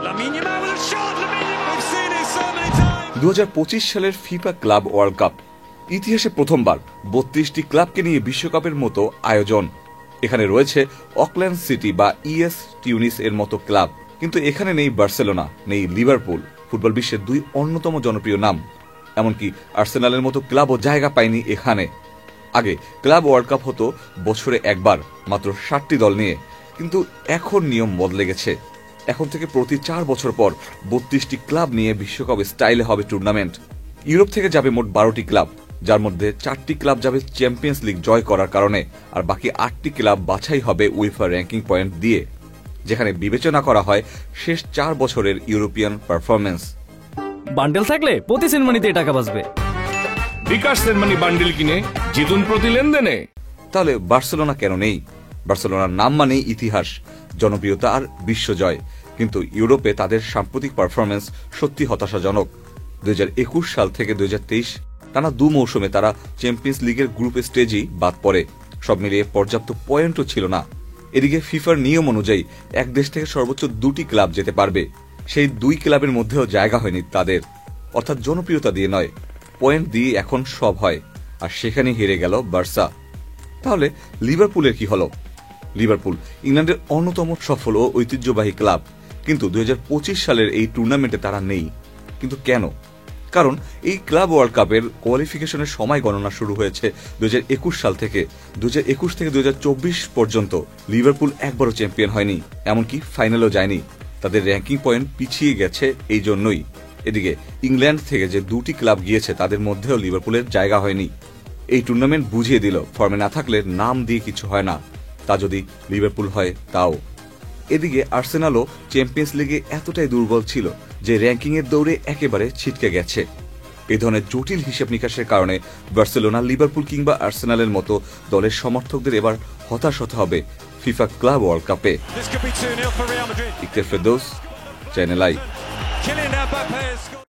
2025 সালের FIFA club world cup ইতিহাসে প্রথমবার 32টি ক্লাবকে নিয়ে বিশ্বকাপের মতো আয়োজন। এখানে রয়েছে অকল্যান্ড সিটি বা ইএস টিউনিস এর মতো ক্লাব, কিন্তু এখানে নেই বার্সেলোনা, নেই লিভারপুল, ফুটবল বিশ্বের দুই অন্যতম জনপ্রিয় নাম। এমনকি আর্সেনালের মতো ক্লাবও জায়গা পায়নি এখানে। আগে ক্লাব ওয়ার্ল্ড কাপ হতো বছরে একবার, মাত্র 60টি দল নিয়ে, কিন্তু এখন নিয়ম বদলে গেছে। এখন থেকে প্রতি 4 বছর পর 32টি ক্লাব নিয়ে বিশ্বকাপ স্টাইলে হবে টুর্নামেন্ট। ইউরোপ থেকে যাবে মোট 12টি ক্লাব, যার মধ্যে 4টি ক্লাব যাবে চ্যাম্পিয়ন্স লিগ জয় করার কারণে, আর বাকি 8টি ক্লাব বাছাই হবে উয়েফা র্যাঙ্কিং পয়েন্ট দিয়ে, যেখানে বিবেচনা করা হয় শেষ 4 বছরের ইউরোপিয়ান পারফরমেন্স। বান্ডেল থাকলে প্রতি সেনমানিতে টাকা বাঁচবে। বিকাশ সেনমানি বান্ডেল কিনে জিতুন প্রতি লেনদেনে। তাহলে বার্সেলোনা কেন নেই? বার্সেলোনার নাম মানেই ইতিহাস, জনপ্রিয়তা আর বিশ্বজয়, কিন্তু ইউরোপে তাদের সাম্প্রতিক পারফরমেন্স সত্যি হতাশাজনক। 2021 সাল থেকে 2023 টানা 2 মৌসুমে তারা চ্যাম্পিয়ন্স লিগের গ্রুপ স্টেজেই বাদ পড়ে। সব মিলিয়ে পর্যাপ্ত পয়েন্টও ছিল না। এদিকে ফিফার নিয়ম অনুযায়ী এক দেশ থেকে সর্বোচ্চ 2টি ক্লাব যেতে পারবে, সেই 2 ক্লাবের মধ্যেও জায়গা হয়নি তাদের, অর্থাৎ জনপ্রিয়তা দিয়ে নয়, পয়েন্ট দিয়ে এখন সব হয়, আর সেখানে হেরে গেল বার্সা। তাহলে লিভারপুলের কি হলো? লিভারপুল ইংল্যান্ডের অন্যতম সফল ও ঐতিহ্যবাহী ক্লাব, কিন্তু 2025 সালের এই টুর্নামেন্টে তারা নেই। কিন্তু কেন? কারণ এই ক্লাব ওয়ার্ল্ড কাপের কোয়ালিফিকেশনের সময় গণনা শুরু হয়েছে 2021 সাল থেকে। 2021 থেকে 2024 পর্যন্ত লিভারপুল একবারও চ্যাম্পিয়ন হয়নি, এমনকি ফাইনালও যায়নি। তাদের র্যাঙ্কিং পয়েন্ট পিছিয়ে গেছে এই জন্যই। এদিকে ইংল্যান্ড থেকে যে 2টি ক্লাব গিয়েছে তাদের মধ্যেও লিভারপুলের জায়গা হয়নি। এই টুর্নামেন্ট বুঝিয়ে দিল ফর্মে না থাকলে নাম দিয়ে কিছু হয় না, তা যদি লিভারপুল হয় তাও। এদিকে আর্সেনালও চ্যাম্পিয়ন্স লিগে এতটাই দুর্বল ছিল যে র্যাঙ্কিংয়ের দৌড়ে একেবারে ছিটকে গেছে। এই ধরনের জটিল হিসেব নিকাশের কারণে বার্সেলোনা, লিভারপুল কিংবা আর্সেনালের মতো দলের সমর্থকদের এবার হতাশ হতে হবে ফিফা ক্লাব ওয়ার্ল্ড কাপে। ইকতার ফেরদৌস, চ্যানেল আই।